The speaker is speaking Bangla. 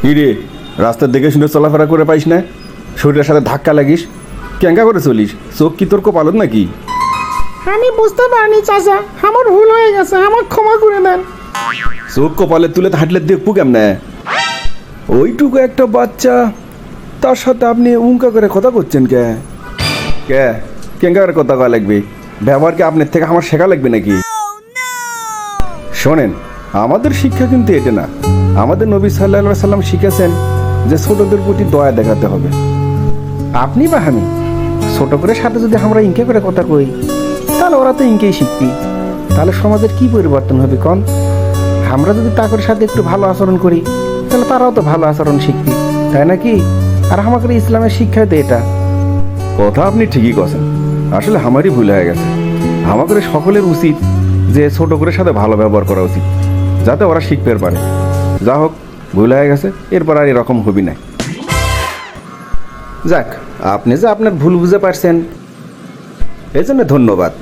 কি রে, রাস্তার দেখে শুনে চলাফেরা করে পাইস না? শরীরের সাথে ধাক্কা লাগিস, ক্যাঙ্গা করে চলিস? চোখ কি তোর কপালত নাকি? আমি বুঝতে পারিনি চাচা, আমার ভুল হয়ে গেছে, আমার ক্ষমা করে দেন। চোখ কপালে তুলে হাঁটলে দেখবো কেমনে? ওইটুকু একটা বাচ্চা, তার সাথে আপনি উঙ্কা করে কথা করছেন কে? ক্যাঙ্গা করে কথা কয়া লাগবে? ব্যবহার কি আপনার থেকে আমার শেখা লাগবে নাকি? শোনেন, আমাদের শিক্ষা কিন্তু এটা না। আমাদের নবী সাল্লাল্লাহু সাল্লাম শিখেছেন যে ছোটদের প্রতি দয়া দেখাতে হবে। আপনি বা আমি ছোট করে সাথে যদি আমরা ইনকে করে কথা কই, তাহলে ওরা তো ইনকেই শিখবি। তাহলে সমাজের কি পরিবর্তন হবে কন? আমরা যদি তাদের সাথে একটু ভালো আচরণ করি, তাহলে তারাও তো ভালো আচরণ শিখবি, তাই নাকি? আর আমাদের ইসলামের শিক্ষায় তো এটা। কথা আপনি ঠিকই কথা, আসলে আমারই ভুল হয়ে গেছে। আমাদের সকলের উচিত যে ছোট করে সাথে ভালো ব্যবহার করা উচিত, যাতে ওরা শিখতে পারে। যা হোক, ভুল হয়ে গেছে, এরপর আর এরকম হবি না। যাক, আপনি যে আপনার ভুল বুঝে পারছেন, এই জন্য ধন্যবাদ।